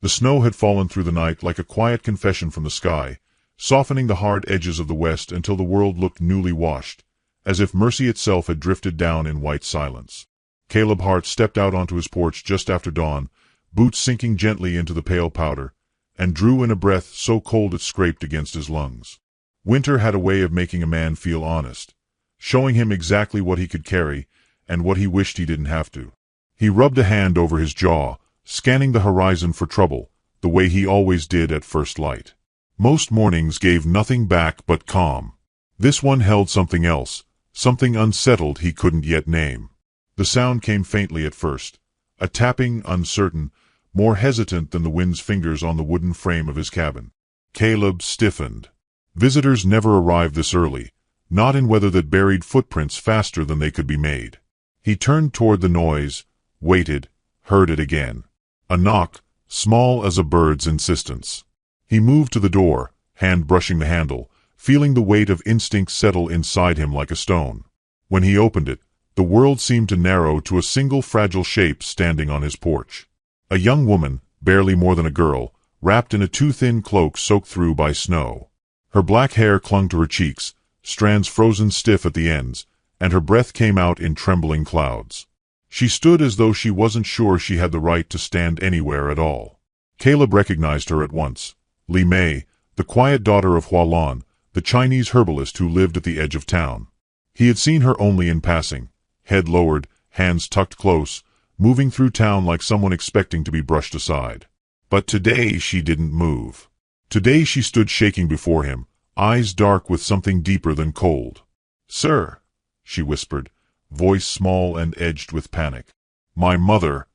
The snow had fallen through the night like a quiet confession from the sky, softening the hard edges of the west until the world looked newly washed, as if mercy itself had drifted down in white silence. Caleb Hart stepped out onto his porch just after dawn, boots sinking gently into the pale powder, and drew in a breath so cold it scraped against his lungs. Winter had a way of making a man feel honest, showing him exactly what he could carry and what he wished he didn't have to. He rubbed a hand over his jaw, scanning the horizon for trouble, the way he always did at first light. Most mornings gave nothing back but calm. This one held something else, something unsettled he couldn't yet name. The sound came faintly at first, a tapping, uncertain, more hesitant than the wind's fingers on the wooden frame of his cabin. Caleb stiffened. Visitors never arrived this early, not in weather that buried footprints faster than they could be made. He turned toward the noise, waited, heard it again. A knock, small as a bird's insistence. He moved to the door, hand brushing the handle, feeling the weight of instinct settle inside him like a stone. When he opened it, the world seemed to narrow to a single fragile shape standing on his porch. A young woman, barely more than a girl, wrapped in a too-thin cloak soaked through by snow. Her black hair clung to her cheeks, strands frozen stiff at the ends, and her breath came out in trembling clouds. She stood as though she wasn't sure she had the right to stand anywhere at all. Caleb recognized her at once. Li Mei, the quiet daughter of Hualan, the Chinese herbalist who lived at the edge of town. He had seen her only in passing, head lowered, hands tucked close, moving through town like someone expecting to be brushed aside. But today she didn't move. Today she stood shaking before him, eyes dark with something deeper than cold. "Sir," she whispered, voice small and edged with panic. My mother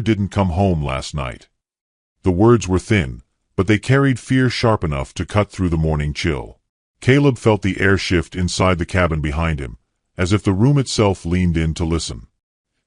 didn't come home last night." The words were thin, but they carried fear sharp enough to cut through the morning chill. Caleb felt the air shift inside the cabin behind him, as if the room itself leaned in to listen.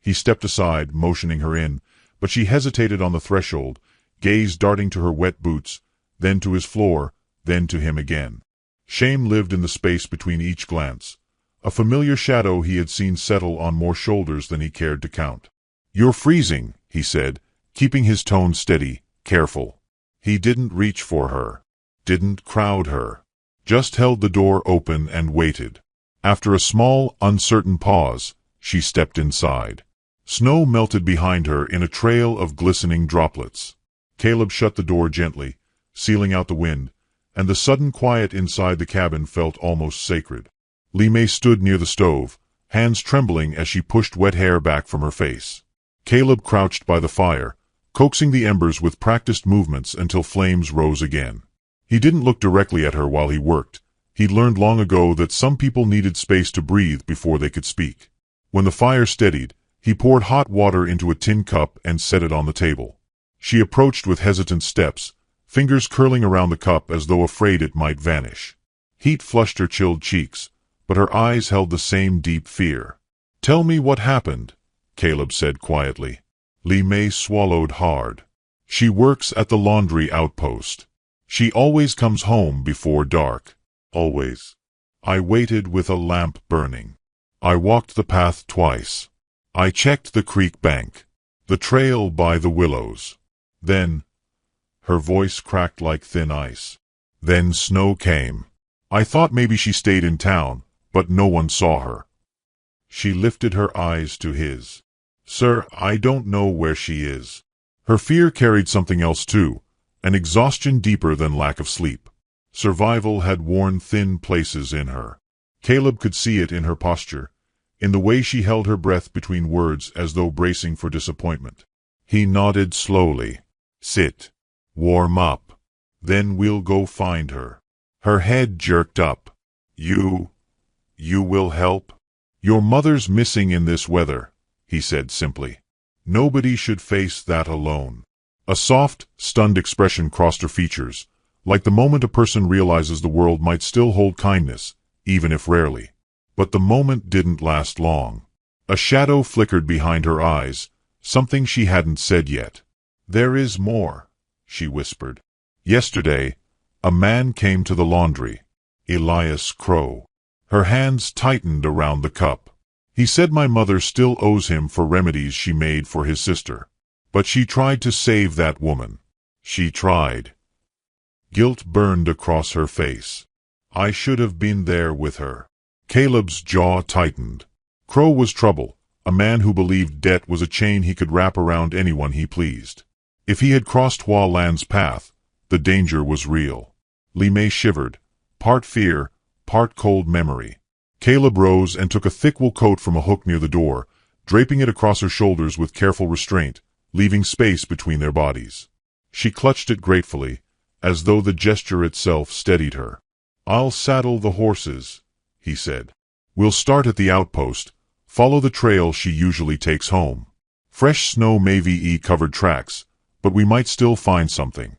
He stepped aside, motioning her in, but she hesitated on the threshold, gaze darting to her wet boots, then to his floor, then to him again. Shame lived in the space between each glance, a familiar shadow he had seen settle on more shoulders than he cared to count. "You're freezing," he said, keeping his tone steady, careful. He didn't reach for her, didn't crowd her, just held the door open and waited. After a small, uncertain pause, she stepped inside. Snow melted behind her in a trail of glistening droplets. Caleb shut the door gently, sealing out the wind, and the sudden quiet inside the cabin felt almost sacred. Li Mei stood near the stove, hands trembling as she pushed wet hair back from her face. Caleb crouched by the fire, coaxing the embers with practiced movements until flames rose again. He didn't look directly at her while he worked. He'd learned long ago that some people needed space to breathe before they could speak. When the fire steadied, he poured hot water into a tin cup and set it on the table. She approached with hesitant steps, fingers curling around the cup as though afraid it might vanish. Heat flushed her chilled cheeks, but her eyes held the same deep fear. "Tell me what happened," Caleb said quietly. Li Mei swallowed hard. "She works at the laundry outpost. She always comes home before dark. Always. I waited with a lamp burning. I walked the path twice. I checked the creek bank, the trail by the willows. Then," her voice cracked like thin ice, "then snow came. I thought maybe she stayed in town, but no one saw her." She lifted her eyes to his. "Sir, I don't know where she is." Her fear carried something else too, an exhaustion deeper than lack of sleep. Survival had worn thin places in her. Caleb could see it in her posture, in the way she held her breath between words as though bracing for disappointment. He nodded slowly. "Sit. Warm up. Then we'll go find her." Her head jerked up. You will help?" "Your mother's missing in this weather," he said simply. "Nobody should face that alone." A soft, stunned expression crossed her features, like the moment a person realizes the world might still hold kindness, even if rarely. But the moment didn't last long. A shadow flickered behind her eyes, something she hadn't said yet. "There is more," she whispered. "Yesterday, a man came to the laundry. Elias Crow." Her hands tightened around the cup. "He said my mother still owes him for remedies she made for his sister. But she tried to save that woman. She tried. Guilt burned across her face. I should have been there with her. Caleb's jaw tightened. Crow was trouble, a man who believed debt was a chain he could wrap around anyone he pleased. If he had crossed Hua Lan's path, the danger was real. Li Mei shivered, part fear, part cold memory. Caleb rose and took a thick wool coat from a hook near the door, draping it across her shoulders with careful restraint, leaving space between their bodies. She clutched it gratefully, as though the gesture itself steadied her. I'll saddle the horses, he said. We'll start at the outpost, follow the trail she usually takes home. Fresh snow may be covered tracks, but we might still find something.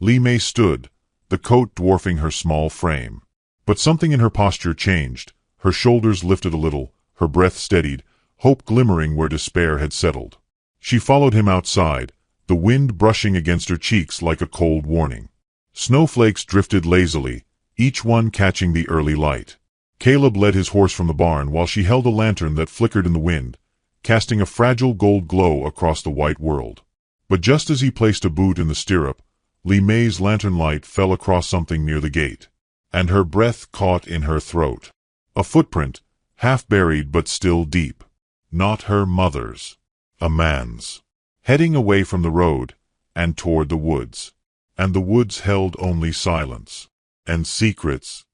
Li Mei stood, the coat dwarfing her small frame. But something in her posture changed. Her shoulders lifted a little, her breath steadied, hope glimmering where despair had settled. She followed him outside, the wind brushing against her cheeks like a cold warning. Snowflakes drifted lazily, each one catching the early light. Caleb led his horse from the barn while she held a lantern that flickered in the wind, casting a fragile gold glow across the white world. But just as he placed a boot in the stirrup, Li Mei's lantern light fell across something near the gate, and her breath caught in her throat. A footprint, half buried but still deep. Not her mother's. A man's. Heading away from the road, and toward the woods. And the woods held only silence. And secrets.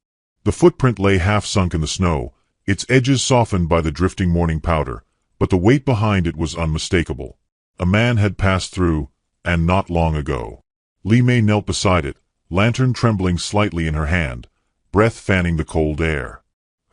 The footprint lay half sunk in the snow, its edges softened by the drifting morning powder, but the weight behind it was unmistakable. A man had passed through, and not long ago. Li Mei knelt beside it, lantern trembling slightly in her hand, breath fanning the cold air.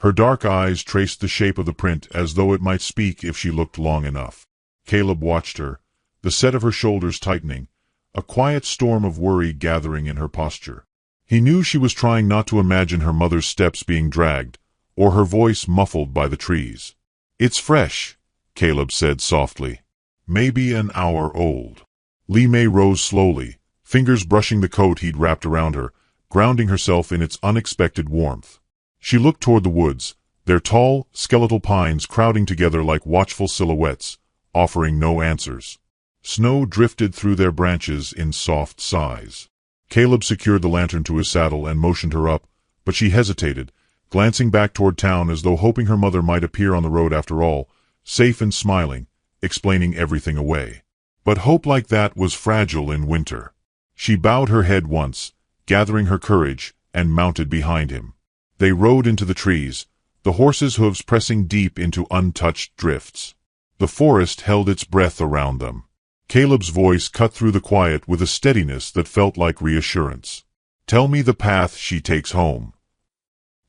Her dark eyes traced the shape of the print as though it might speak if she looked long enough. Caleb watched her, the set of her shoulders tightening, a quiet storm of worry gathering in her posture. He knew she was trying not to imagine her mother's steps being dragged, or her voice muffled by the trees. It's fresh, Caleb said softly. Maybe an hour old. Li Mei rose slowly, fingers brushing the coat he'd wrapped around her, grounding herself in its unexpected warmth. She looked toward the woods, their tall, skeletal pines crowding together like watchful silhouettes, offering no answers. Snow drifted through their branches in soft sighs. Caleb secured the lantern to his saddle and motioned her up, but she hesitated, glancing back toward town as though hoping her mother might appear on the road after all, safe and smiling, explaining everything away. But hope like that was fragile in winter. She bowed her head once, gathering her courage, and mounted behind him. They rode into the trees, the horses' hooves pressing deep into untouched drifts. The forest held its breath around them. Caleb's voice cut through the quiet with a steadiness that felt like reassurance. Tell me the path she takes home.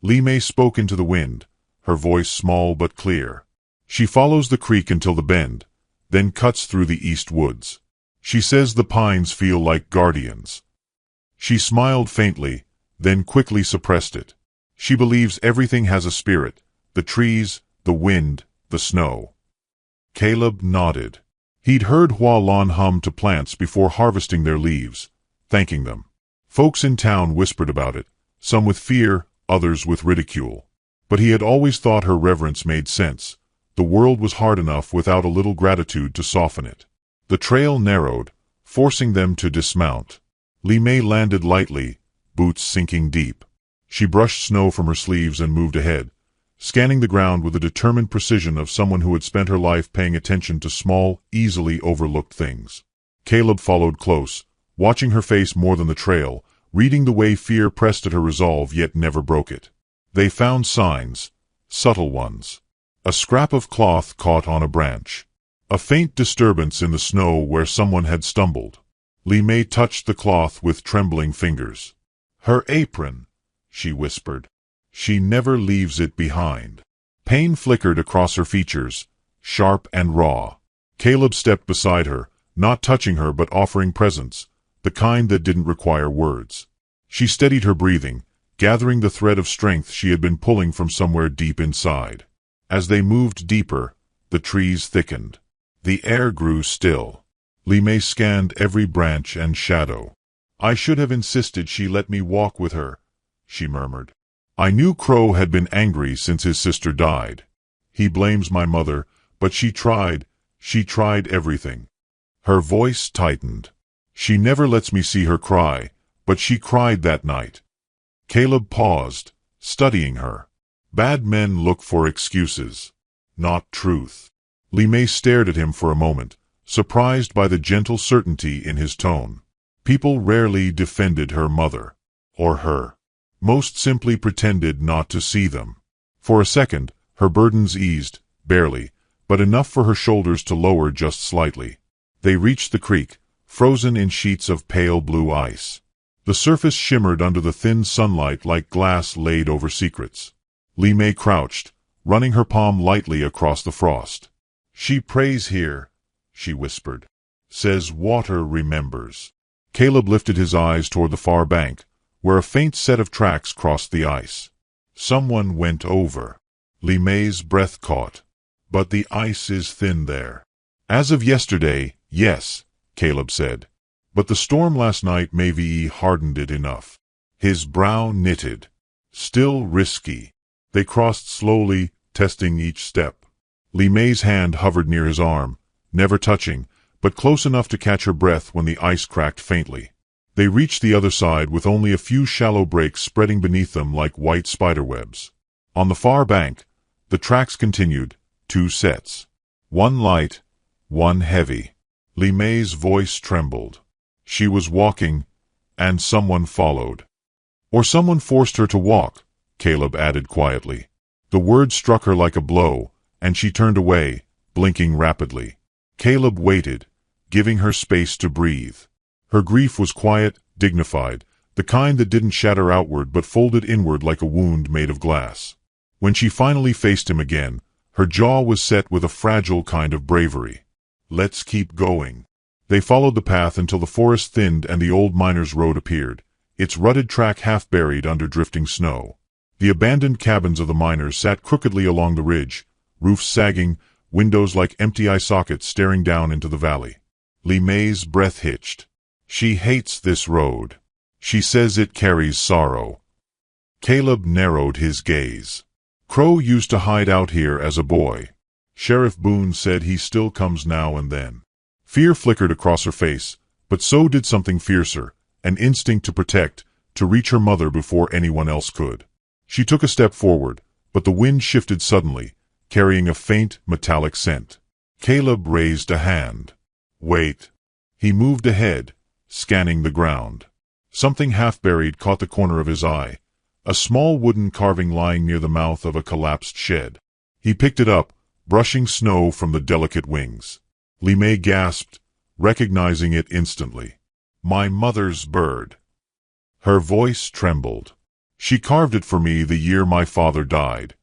Li Mei spoke into the wind, her voice small but clear. She follows the creek until the bend, then cuts through the east woods. She says the pines feel like guardians. She smiled faintly, then quickly suppressed it. She believes everything has a spirit, the trees, the wind, the snow. Caleb nodded. He'd heard Hua Lan hum to plants before harvesting their leaves, thanking them. Folks in town whispered about it, some with fear, others with ridicule. But he had always thought her reverence made sense. The world was hard enough without a little gratitude to soften it. The trail narrowed, forcing them to dismount. Li Mei landed lightly, boots sinking deep. She brushed snow from her sleeves and moved ahead, scanning the ground with the determined precision of someone who had spent her life paying attention to small, easily overlooked things. Caleb followed close, watching her face more than the trail, reading the way fear pressed at her resolve yet never broke it. They found signs, subtle ones. A scrap of cloth caught on a branch. A faint disturbance in the snow where someone had stumbled. Li Mei touched the cloth with trembling fingers. Her apron, she whispered. She never leaves it behind. Pain flickered across her features, sharp and raw. Caleb stepped beside her, not touching her but offering presence, the kind that didn't require words. She steadied her breathing, gathering the thread of strength she had been pulling from somewhere deep inside. As they moved deeper, the trees thickened. The air grew still. Li Mei scanned every branch and shadow. I should have insisted she let me walk with her, she murmured. I knew Crow had been angry since his sister died. He blames my mother, but she tried everything. Her voice tightened. She never lets me see her cry, but she cried that night. Caleb paused, studying her. Bad men look for excuses, not truth. Li Mei stared at him for a moment, surprised by the gentle certainty in his tone. People rarely defended her mother, or her. Most simply pretended not to see them. For a second, her burdens eased, barely, but enough for her shoulders to lower just slightly. They reached the creek, frozen in sheets of pale blue ice. The surface shimmered under the thin sunlight like glass laid over secrets. Li Mei crouched, running her palm lightly across the frost. "She prays here," she whispered. "Says water remembers." Caleb lifted his eyes toward the far bank, where a faint set of tracks crossed the ice. Someone went over. Li Mei's breath caught. "But the ice is thin there." "As of yesterday, yes," Caleb said. "But the storm last night maybe hardened it enough." His brow knitted. Still risky. They crossed slowly, testing each step. Li Mei's hand hovered near his arm, never touching, but close enough to catch her breath when the ice cracked faintly. They reached the other side with only a few shallow breaks spreading beneath them like white spiderwebs. On the far bank, the tracks continued, 2 sets. One light, one heavy. Li Mei's voice trembled. She was walking, and someone followed. "Or someone forced her to walk," Caleb added quietly. The word struck her like a blow, and she turned away, blinking rapidly. Caleb waited, giving her space to breathe. Her grief was quiet, dignified, the kind that didn't shatter outward but folded inward like a wound made of glass. When she finally faced him again, her jaw was set with a fragile kind of bravery. "Let's keep going." They followed the path until the forest thinned and the old miner's road appeared, its rutted track half buried under drifting snow. The abandoned cabins of the miners sat crookedly along the ridge, roofs sagging, windows like empty eye sockets staring down into the valley. Li Mei's breath hitched. "She hates this road. She says it carries sorrow." Caleb narrowed his gaze. "Crow used to hide out here as a boy. Sheriff Boone said he still comes now and then." Fear flickered across her face, but so did something fiercer, an instinct to protect, to reach her mother before anyone else could. She took a step forward, but the wind shifted suddenly, carrying a faint, metallic scent. Caleb raised a hand. "Wait." He moved ahead, scanning the ground. Something half-buried caught the corner of his eye, a small wooden carving lying near the mouth of a collapsed shed. He picked it up, brushing snow from the delicate wings. Li Mei gasped, recognizing it instantly. "My mother's bird." Her voice trembled. "She carved it for me the year my father died."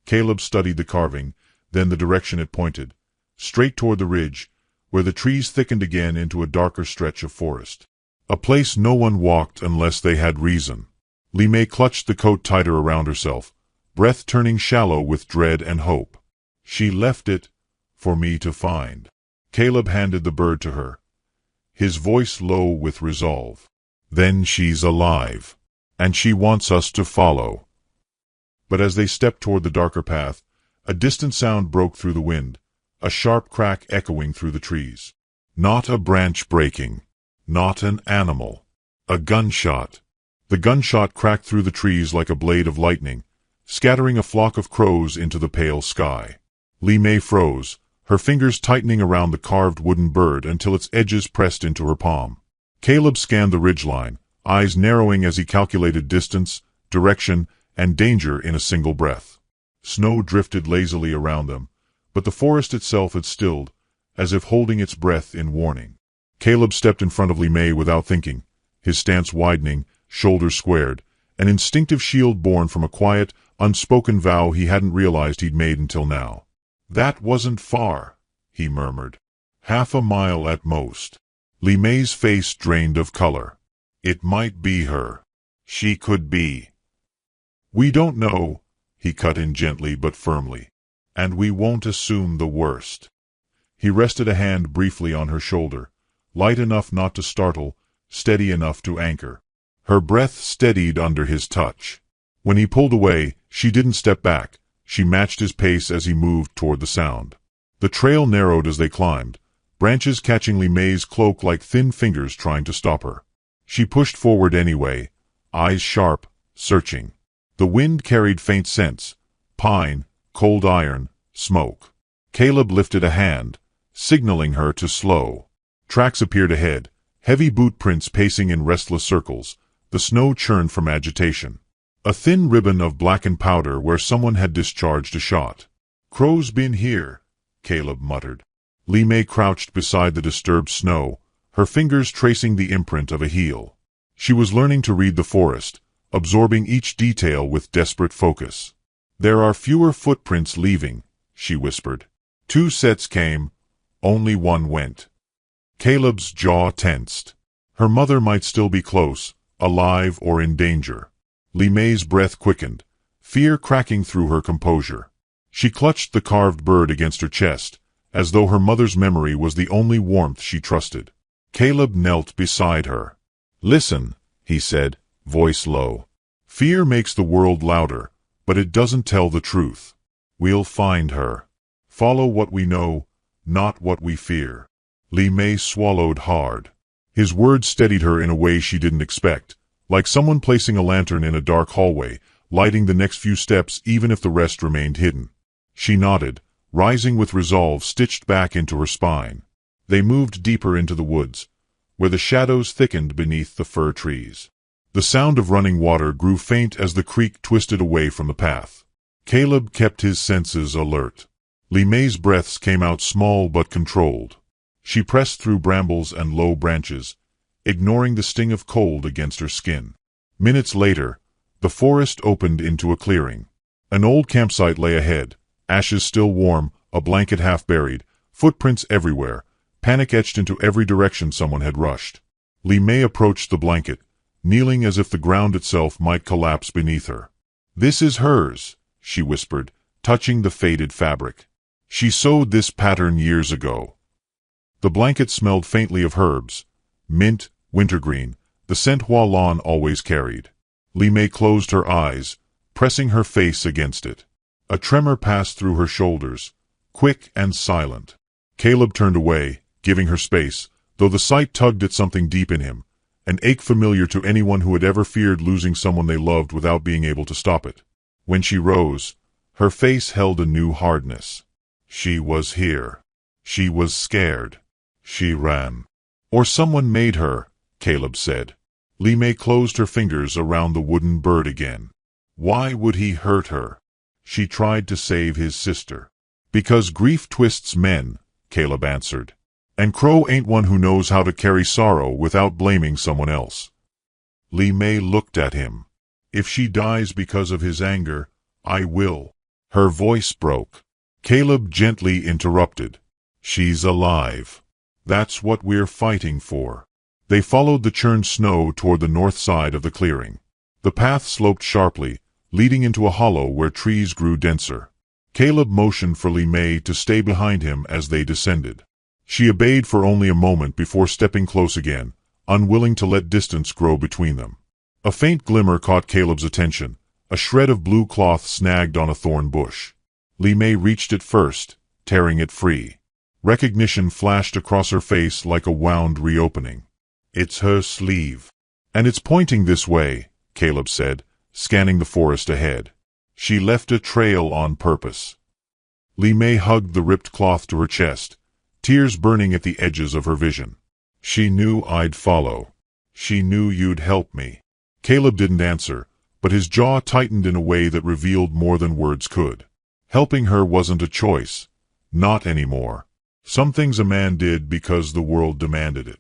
Caleb studied the carving, then the direction it pointed, straight toward the ridge, where the trees thickened again into a darker stretch of forest. A place no one walked unless they had reason. Li Mei clutched the coat tighter around herself, breath turning shallow with dread and hope. "She left it for me to find." Caleb handed the bird to her, his voice low with resolve. "Then she's alive, and she wants us to follow." But as they stepped toward the darker path, a distant sound broke through the wind, a sharp crack echoing through the trees. Not a branch breaking, not an animal. A gunshot. The gunshot cracked through the trees like a blade of lightning, scattering a flock of crows into the pale sky. Li Mei froze, her fingers tightening around the carved wooden bird until its edges pressed into her palm. Caleb scanned the ridgeline, eyes narrowing as he calculated distance, direction, and danger in a single breath. Snow drifted lazily around them, but the forest itself had stilled, as if holding its breath in warning. Caleb stepped in front of Li Mei without thinking, his stance widening, shoulders squared, an instinctive shield born from a quiet, unspoken vow he hadn't realized he'd made until now. "That wasn't far," he murmured. "Half a mile at most." Li Mei's face drained of color. "It might be her. She could be." "We don't know," he cut in gently but firmly. "And we won't assume the worst." He rested a hand briefly on her shoulder, light enough not to startle, steady enough to anchor. Her breath steadied under his touch. When he pulled away, she didn't step back. She matched his pace as he moved toward the sound. The trail narrowed as they climbed, branches catching Li Mei's cloak like thin fingers trying to stop her. She pushed forward anyway, eyes sharp, searching. The wind carried faint scents: pine, cold iron, smoke. Caleb lifted a hand, signaling her to slow. Tracks appeared ahead, heavy boot prints pacing in restless circles. The snow churned from agitation. A thin ribbon of blackened powder where someone had discharged a shot. "Crow's been here," Caleb muttered. Li Mei crouched beside the disturbed snow, her fingers tracing the imprint of a heel. She was learning to read the forest, absorbing each detail with desperate focus. "There are fewer footprints leaving," she whispered. "2 sets came, only 1 went." Caleb's jaw tensed. Her mother might still be close, alive or in danger. Li Mei's breath quickened, fear cracking through her composure. She clutched the carved bird against her chest, as though her mother's memory was the only warmth she trusted. Caleb knelt beside her. "Listen," he said, voice low. "Fear makes the world louder, but it doesn't tell the truth. We'll find her. Follow what we know, not what we fear." Li Mei swallowed hard. His words steadied her in a way she didn't expect, like someone placing a lantern in a dark hallway, lighting the next few steps even if the rest remained hidden. She nodded, rising with resolve stitched back into her spine. They moved deeper into the woods, where the shadows thickened beneath the fir trees. The sound of running water grew faint as the creek twisted away from the path. Caleb kept his senses alert. Li Mei's breaths came out small but controlled. She pressed through brambles and low branches, ignoring the sting of cold against her skin. Minutes later, the forest opened into a clearing. An old campsite lay ahead, ashes still warm, a blanket half buried, footprints everywhere, panic etched into every direction someone had rushed. Li Mei approached the blanket, kneeling as if the ground itself might collapse beneath her. "This is hers," she whispered, touching the faded fabric. "She sewed this pattern years ago." The blanket smelled faintly of herbs, mint, wintergreen, the scent Hua Lan always carried. Li Mei closed her eyes, pressing her face against it. A tremor passed through her shoulders, quick and silent. Caleb turned away, giving her space, though the sight tugged at something deep in him, an ache familiar to anyone who had ever feared losing someone they loved without being able to stop it. When she rose, her face held a new hardness. She was here. She was scared. She ran. "Or someone made her," Caleb said. Li Mei closed her fingers around the wooden bird again. "Why would he hurt her?" She tried to save his sister. "Because grief twists men," Caleb answered. "And Crow ain't one who knows how to carry sorrow without blaming someone else." Li Mei looked at him. "If she dies because of his anger, I will." Her voice broke. Caleb gently interrupted. "She's alive. That's what we're fighting for." They followed the churned snow toward the north side of the clearing. The path sloped sharply, leading into a hollow where trees grew denser. Caleb motioned for Li Mei to stay behind him as they descended. She obeyed for only a moment before stepping close again, unwilling to let distance grow between them. A faint glimmer caught Caleb's attention, a shred of blue cloth snagged on a thorn bush. Li Mei reached it first, tearing it free. Recognition flashed across her face like a wound reopening. "It's her sleeve. And it's pointing this way," Caleb said, scanning the forest ahead. "She left a trail on purpose." Li Mei hugged the ripped cloth to her chest, tears burning at the edges of her vision. "She knew I'd follow. She knew you'd help me." Caleb didn't answer, but his jaw tightened in a way that revealed more than words could. Helping her wasn't a choice. Not anymore. Some things a man did because the world demanded it.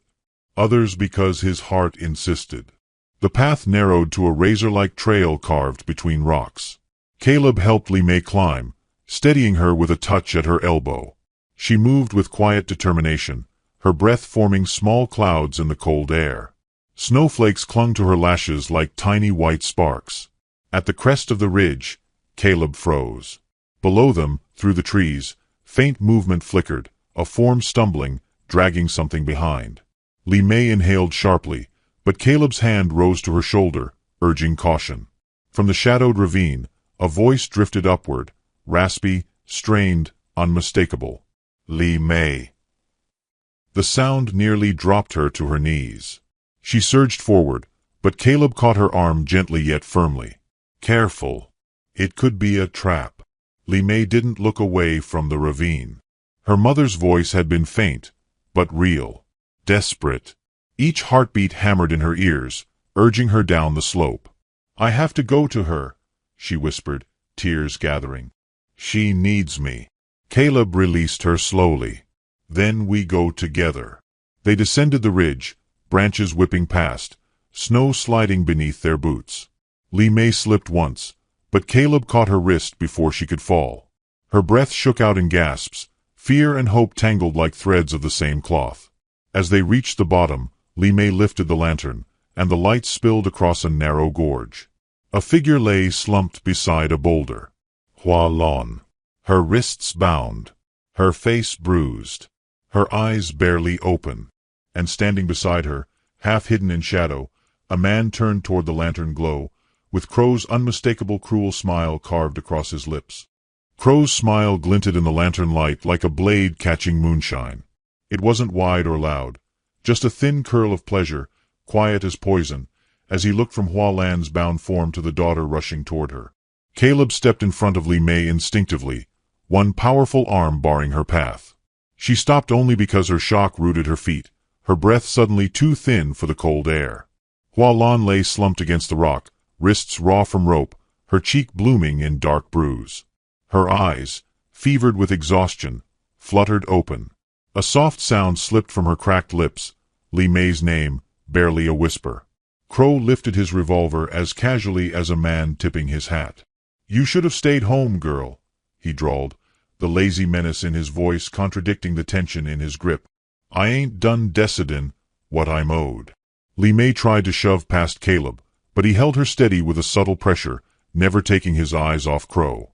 Others because his heart insisted. The path narrowed to a razor-like trail carved between rocks. Caleb helped Li Mei climb, steadying her with a touch at her elbow. She moved with quiet determination, her breath forming small clouds in the cold air. Snowflakes clung to her lashes like tiny white sparks. At the crest of the ridge, Caleb froze. Below them, through the trees, faint movement flickered, a form stumbling, dragging something behind. Li Mei inhaled sharply, but Caleb's hand rose to her shoulder, urging caution. From the shadowed ravine, a voice drifted upward, raspy, strained, unmistakable. "Li Mei." The sound nearly dropped her to her knees. She surged forward, but Caleb caught her arm gently yet firmly. Careful. It could be a trap. Li Mei didn't look away from the ravine. Her mother's voice had been faint, but real. Desperate. Each heartbeat hammered in her ears, urging her down the slope. I have to go to her, she whispered, tears gathering. She needs me. Caleb released her slowly. Then we go together. They descended the ridge, branches whipping past, snow sliding beneath their boots. Li Mei slipped once, but Caleb caught her wrist before she could fall. Her breath shook out in gasps, fear and hope tangled like threads of the same cloth. As they reached the bottom, Li Mei lifted the lantern, and the light spilled across a narrow gorge. A figure lay slumped beside a boulder. Hua Lon. Her wrists bound, her face bruised, her eyes barely open. And standing beside her, half hidden in shadow, a man turned toward the lantern glow, with Crow's unmistakable cruel smile carved across his lips. Crow's smile glinted in the lantern light like a blade catching moonshine. It wasn't wide or loud, just a thin curl of pleasure, quiet as poison, as he looked from Hua Lan's bound form to the daughter rushing toward her. Caleb stepped in front of Li Mei instinctively, one powerful arm barring her path. She stopped only because her shock rooted her feet, her breath suddenly too thin for the cold air. Hua Lan lay slumped against the rock, wrists raw from rope, her cheek blooming in dark bruise. Her eyes, fevered with exhaustion, fluttered open. A soft sound slipped from her cracked lips, Li Mei's name, barely a whisper. Crow lifted his revolver as casually as a man tipping his hat. You should have stayed home, girl, he drawled, the lazy menace in his voice contradicting the tension in his grip. I ain't done decidin' what I'm owed. Li Mei tried to shove past Caleb, but he held her steady with a subtle pressure, never taking his eyes off Crow.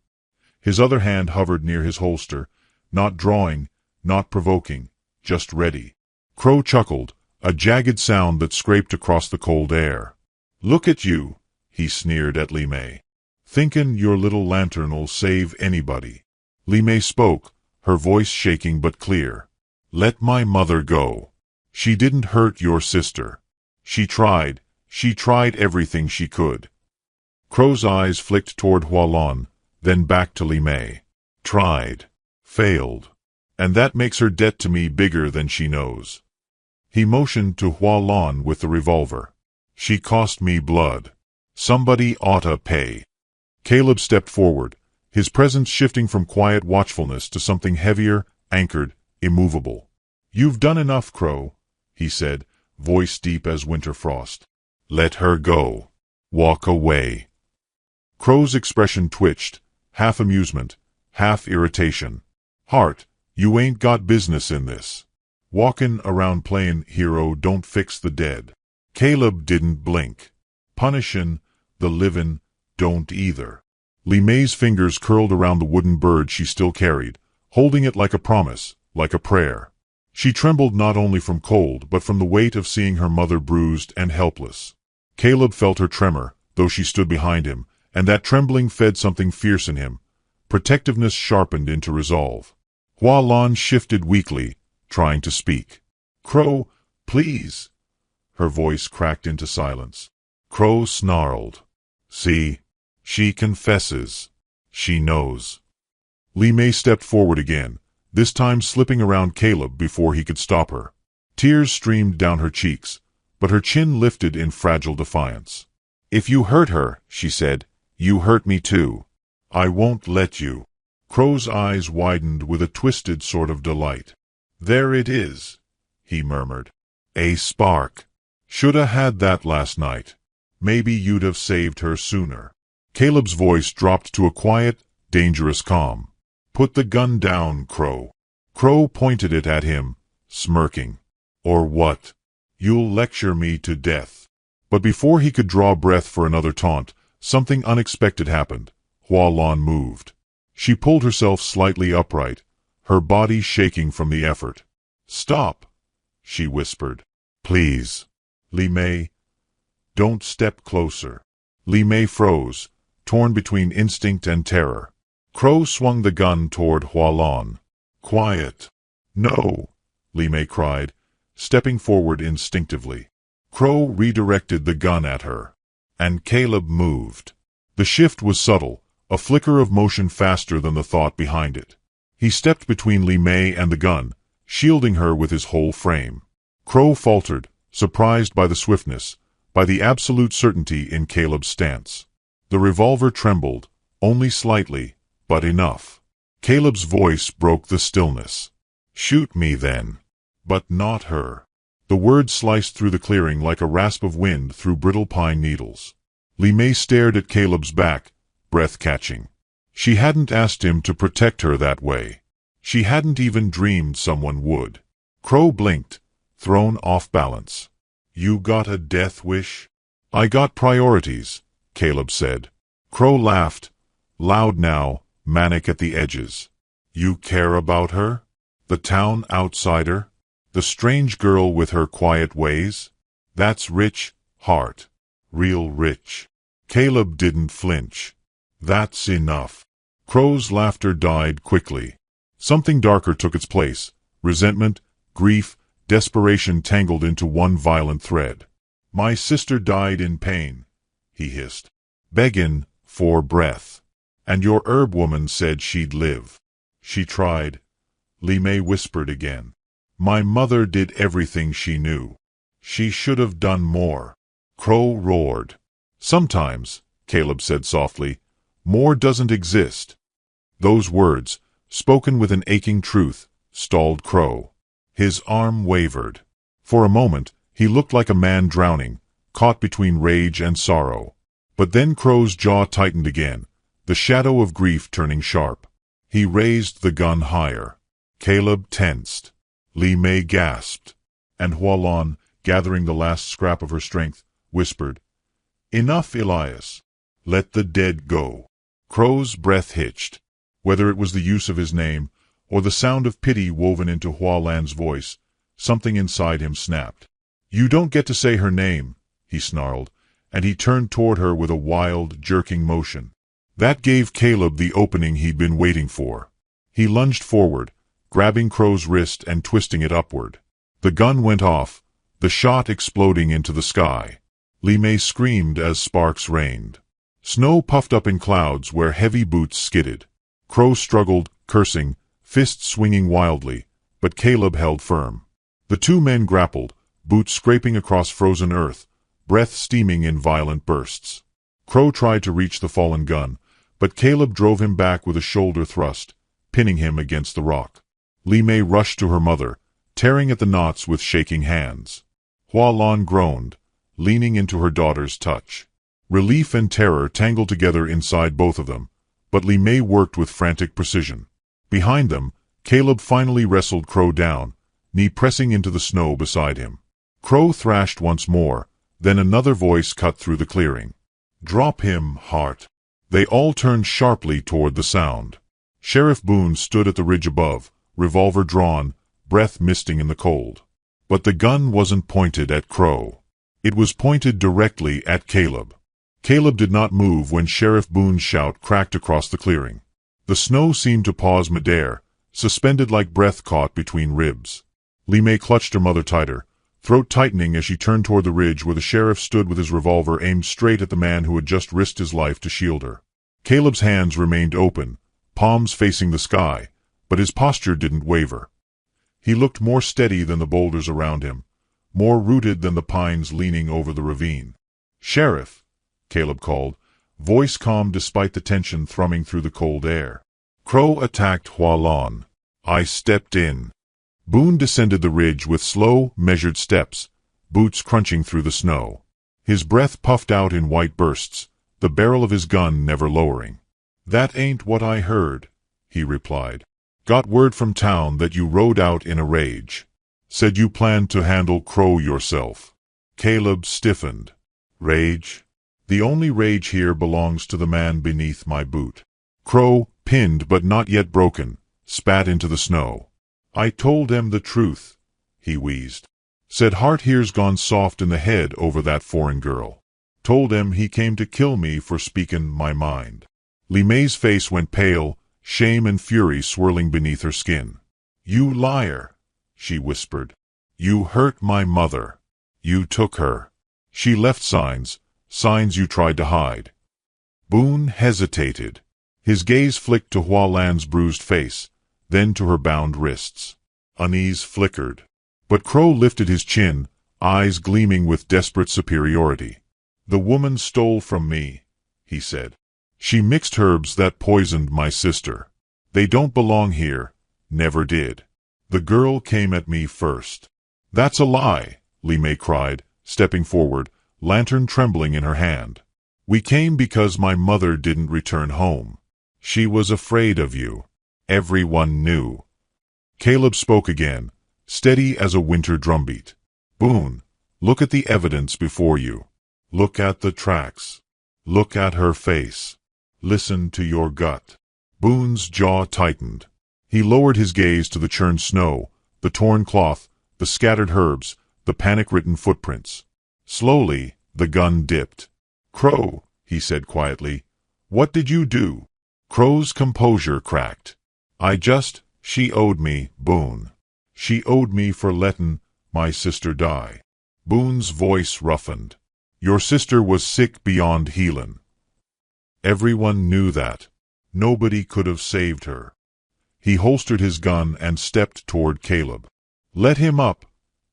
His other hand hovered near his holster, not drawing, not provoking, just ready. Crow chuckled, a jagged sound that scraped across the cold air. Look at you, he sneered at Li Mei. Thinkin' your little lantern'll save anybody. Li Mei spoke, her voice shaking but clear. Let my mother go. She didn't hurt your sister. She tried everything she could. Crow's eyes flicked toward Hua Lan, then back to Li Mei. Tried. Failed. And that makes her debt to me bigger than she knows. He motioned to Hua Lan with the revolver. She cost me blood. Somebody oughta pay. Caleb stepped forward, his presence shifting from quiet watchfulness to something heavier, anchored, immovable. You've done enough, Crow, he said, voice deep as winter frost. Let her go. Walk away. Crow's expression twitched, half amusement, half irritation. Heart, you ain't got business in this. Walkin' around playin' hero don't fix the dead. Caleb didn't blink. Punishin' the livin' don't either. Li Mei's fingers curled around the wooden bird she still carried, holding it like a promise, like a prayer. She trembled not only from cold but from the weight of seeing her mother bruised and helpless. Caleb felt her tremor, though she stood behind him, and that trembling fed something fierce in him. Protectiveness sharpened into resolve. Hua Lan shifted weakly, trying to speak. Crow, please. Her voice cracked into silence. Crow snarled. See, she confesses. She knows. Li Mei stepped forward again, this time slipping around Caleb before he could stop her. Tears streamed down her cheeks, but her chin lifted in fragile defiance. If you hurt her, she said, you hurt me too. I won't let you. Crow's eyes widened with a twisted sort of delight. There it is, he murmured. A spark. Shoulda had that last night. Maybe you'd have saved her sooner. Caleb's voice dropped to a quiet, dangerous calm. Put the gun down, Crow. Crow pointed it at him, smirking. Or what? You'll lecture me to death. But before he could draw breath for another taunt, something unexpected happened. Hua Lan moved. She pulled herself slightly upright, her body shaking from the effort. Stop, she whispered. Please. Li Mei. Don't step closer. Li Mei froze, torn between instinct and terror. Crow swung the gun toward Hua Lan. Quiet. No, Li Mei cried, stepping forward instinctively. Crow redirected the gun at her. And Caleb moved. The shift was subtle, a flicker of motion faster than the thought behind it. He stepped between Li Mei and the gun, shielding her with his whole frame. Crow faltered, surprised by the swiftness, by the absolute certainty in Caleb's stance. The revolver trembled, only slightly, but enough. Caleb's voice broke the stillness. "Shoot me then." But not her. The words sliced through the clearing like a rasp of wind through brittle pine needles. Li Mei stared at Caleb's back, breath-catching. She hadn't asked him to protect her that way. She hadn't even dreamed someone would. Crow blinked, thrown off balance. "You got a death wish?" "I got priorities," Caleb said. Crow laughed, loud now, manic at the edges. "You care about her? The town outsider? The strange girl with her quiet ways? That's rich, Hart. Real rich." Caleb didn't flinch. "That's enough." Crow's laughter died quickly. Something darker took its place. Resentment, grief, desperation tangled into one violent thread. "My sister died in pain," he hissed. "Beggin' for breath. And your herb woman said she'd live." "She tried," Li Mei whispered again. "My mother did everything she knew. She should have done more." Crow roared. "Sometimes," Caleb said softly, "more doesn't exist." Those words, spoken with an aching truth, stalled Crow. His arm wavered. For a moment, he looked like a man drowning, caught between rage and sorrow. But then Crow's jaw tightened again, the shadow of grief turning sharp. He raised the gun higher. Caleb tensed. Li Mei gasped. And Hualon, gathering the last scrap of her strength, whispered, "Enough, Elias. Let the dead go." Crow's breath hitched. Whether it was the use of his name, or the sound of pity woven into Hualan's voice, something inside him snapped. "You don't get to say her name," he snarled, and he turned toward her with a wild, jerking motion. That gave Caleb the opening he'd been waiting for. He lunged forward, grabbing Crow's wrist and twisting it upward. The gun went off, the shot exploding into the sky. Li Mei screamed as sparks rained. Snow puffed up in clouds where heavy boots skidded. Crow struggled, cursing, fists swinging wildly, but Caleb held firm. The two men grappled, boots scraping across frozen earth, breath steaming in violent bursts. Crow tried to reach the fallen gun, but Caleb drove him back with a shoulder thrust, pinning him against the rock. Li Mei rushed to her mother, tearing at the knots with shaking hands. Hualan groaned, leaning into her daughter's touch. Relief and terror tangled together inside both of them, but Li Mei worked with frantic precision. Behind them, Caleb finally wrestled Crow down, knee pressing into the snow beside him. Crow thrashed once more, then another voice cut through the clearing. "Drop him, Hart." They all turned sharply toward the sound. Sheriff Boone stood at the ridge above, revolver drawn, breath misting in the cold. But the gun wasn't pointed at Crow. It was pointed directly at Caleb. Caleb did not move when Sheriff Boone's shout cracked across the clearing. The snow seemed to pause midair, suspended like breath caught between ribs. Li Mei clutched her mother tighter, throat tightening as she turned toward the ridge where the sheriff stood with his revolver aimed straight at the man who had just risked his life to shield her. Caleb's hands remained open, palms facing the sky, but his posture didn't waver. He looked more steady than the boulders around him, more rooted than the pines leaning over the ravine. "Sheriff," Caleb called, voice calm despite the tension thrumming through the cold air. Crow attacked Hualan. I stepped in. Boone descended the ridge with slow, measured steps, boots crunching through the snow. His breath puffed out in white bursts, the barrel of his gun never lowering. "That ain't what I heard," he replied. "Got word from town that you rode out in a rage. Said you planned to handle Crow yourself." Caleb stiffened. "Rage? The only rage here belongs to the man beneath my boot." Crow, pinned but not yet broken, spat into the snow. "I told them the truth," he wheezed. "Said Hart here's gone soft in the head over that foreign girl. Told him he came to kill me for speakin' my mind." Li Mei's face went pale, shame and fury swirling beneath her skin. "You liar!" she whispered. You hurt my mother. You took her. She left signs you tried to hide. Boone hesitated. His gaze flicked to Hua Lan's bruised face, then to her bound wrists. Unease flickered. But Crow lifted his chin, eyes gleaming with desperate superiority. The woman stole from me, he said. She mixed herbs that poisoned my sister. They don't belong here, never did. The girl came at me first. That's a lie, Li Mei cried, stepping forward, lantern trembling in her hand. We came because my mother didn't return home. She was afraid of you. Everyone knew. Caleb spoke again, steady as a winter drumbeat. Boone, look at the evidence before you. Look at the tracks. Look at her face. Listen to your gut. Boone's jaw tightened. He lowered his gaze to the churned snow, the torn cloth, the scattered herbs, the panic-written footprints. Slowly, the gun dipped. Crow, he said quietly, what did you do? Crow's composure cracked. She owed me, Boone. She owed me for lettin' my sister die. Boone's voice roughened. Your sister was sick beyond healin'. Everyone knew that. Nobody could have saved her. He holstered his gun and stepped toward Caleb. Let him up,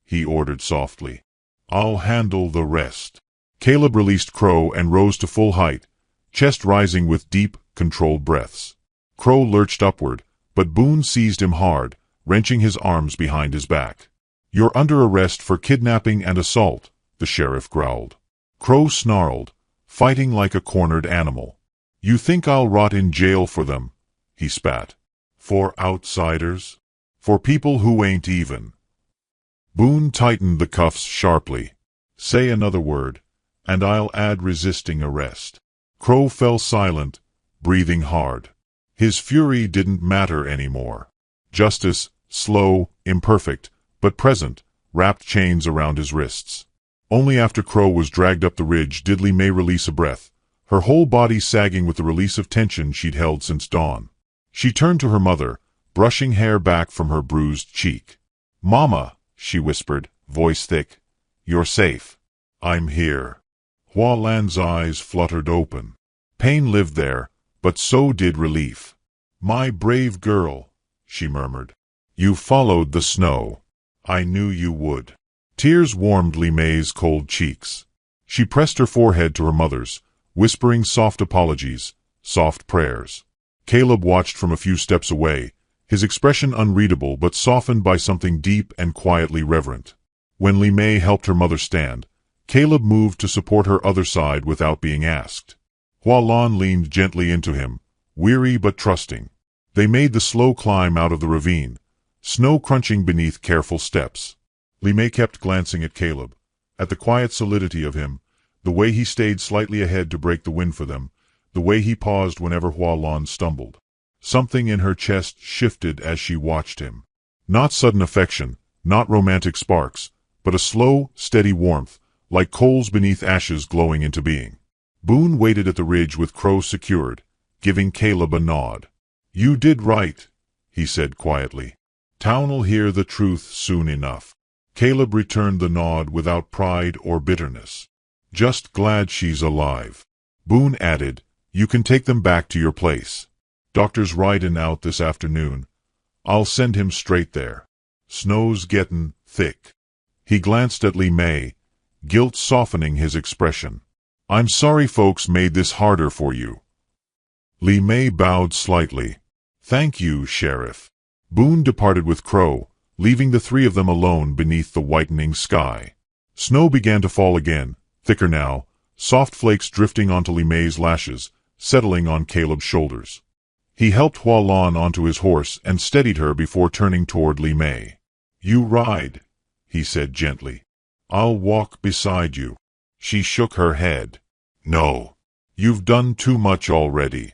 he ordered softly. I'll handle the rest. Caleb released Crow and rose to full height, chest rising with deep, controlled breaths. Crow lurched upward, but Boone seized him hard, wrenching his arms behind his back. You're under arrest for kidnapping and assault, the sheriff growled. Crow snarled, fighting like a cornered animal. You think I'll rot in jail for them? He spat. For outsiders? For people who ain't even. Boone tightened the cuffs sharply. Say another word, and I'll add resisting arrest. Crow fell silent, breathing hard. His fury didn't matter anymore. Justice, slow, imperfect, but present, wrapped chains around his wrists. Only after Crow was dragged up the ridge did Li Mei release a breath, her whole body sagging with the release of tension she'd held since dawn. She turned to her mother, brushing hair back from her bruised cheek. Mama, she whispered, voice thick. You're safe. I'm here. Hua Lan's eyes fluttered open. Pain lived there, but so did relief. My brave girl, she murmured. You followed the snow. I knew you would. Tears warmed Li Mei's cold cheeks. She pressed her forehead to her mother's, whispering soft apologies, soft prayers. Caleb watched from a few steps away, his expression unreadable but softened by something deep and quietly reverent. When Li Mei helped her mother stand, Caleb moved to support her other side without being asked. Hua Lan leaned gently into him, weary but trusting. They made the slow climb out of the ravine, snow crunching beneath careful steps. Li Mei kept glancing at Caleb, at the quiet solidity of him, the way he stayed slightly ahead to break the wind for them, the way he paused whenever Hua Lan stumbled. Something in her chest shifted as she watched him. Not sudden affection, not romantic sparks, but a slow, steady warmth, like coals beneath ashes glowing into being. Boone waited at the ridge with Crow secured, giving Caleb a nod. You did right, he said quietly. Town'll hear the truth soon enough. Caleb returned the nod without pride or bitterness. Just glad she's alive. Boone added, you can take them back to your place. Doctor's ridin' out this afternoon. I'll send him straight there. Snow's gettin' thick. He glanced at Li Mei, guilt softening his expression. I'm sorry folks made this harder for you. Li Mei bowed slightly. Thank you, Sheriff. Boone departed with Crow, leaving the three of them alone beneath the whitening sky. Snow began to fall again, thicker now, soft flakes drifting onto Li Mei's lashes, settling on Caleb's shoulders. He helped Hua Lan onto his horse and steadied her before turning toward Li Mei. You ride, he said gently. I'll walk beside you. She shook her head. No. You've done too much already.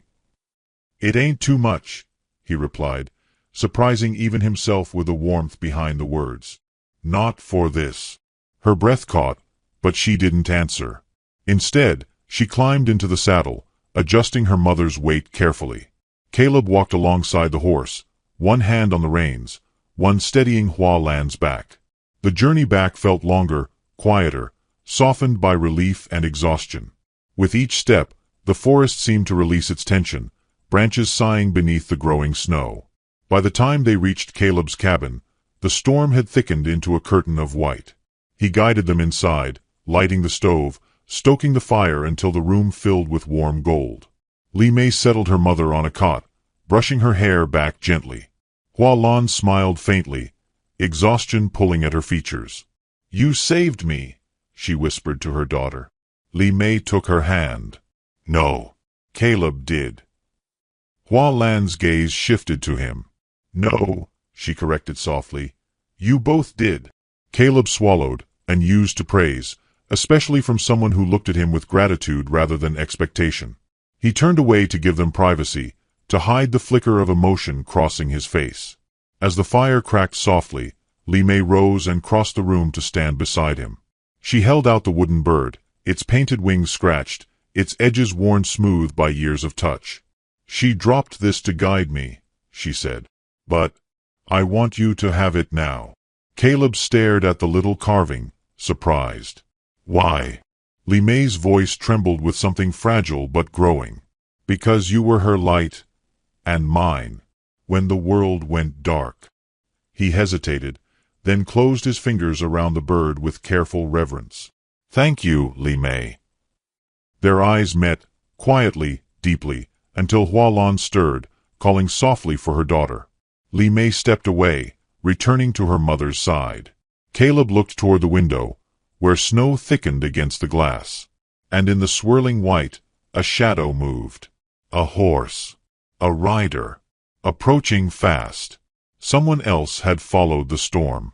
It ain't too much, he replied, surprising even himself with the warmth behind the words. Not for this. Her breath caught, but she didn't answer. Instead, she climbed into the saddle, adjusting her mother's weight carefully. Caleb walked alongside the horse, one hand on the reins, one steadying Hua Lan's back. The journey back felt longer, quieter, softened by relief and exhaustion. With each step, the forest seemed to release its tension, branches sighing beneath the growing snow. By the time they reached Caleb's cabin, the storm had thickened into a curtain of white. He guided them inside, lighting the stove, stoking the fire until the room filled with warm gold. Li Mei settled her mother on a cot, brushing her hair back gently. Hua Lan smiled faintly, exhaustion pulling at her features. "You saved me," she whispered to her daughter. Li Mei took her hand. "No, Caleb did." Hua Lan's gaze shifted to him. "No," she corrected softly. "You both did." Caleb swallowed, and used to praise, especially from someone who looked at him with gratitude rather than expectation. He turned away to give them privacy, to hide the flicker of emotion crossing his face. As the fire cracked softly, Li Mei rose and crossed the room to stand beside him. She held out the wooden bird, its painted wings scratched, its edges worn smooth by years of touch. "She dropped this to guide me," she said. "But I want you to have it now." Caleb stared at the little carving, surprised. "Why?" Li Mei's voice trembled with something fragile but growing. "Because you were her light, and mine, when the world went dark." He hesitated, then closed his fingers around the bird with careful reverence. "Thank you, Li Mei." Their eyes met, quietly, deeply, until Hua Lan stirred, calling softly for her daughter. Li Mei stepped away, returning to her mother's side. Caleb looked toward the window, where snow thickened against the glass. And in the swirling white, a shadow moved. A horse. A rider. Approaching fast. Someone else had followed the storm.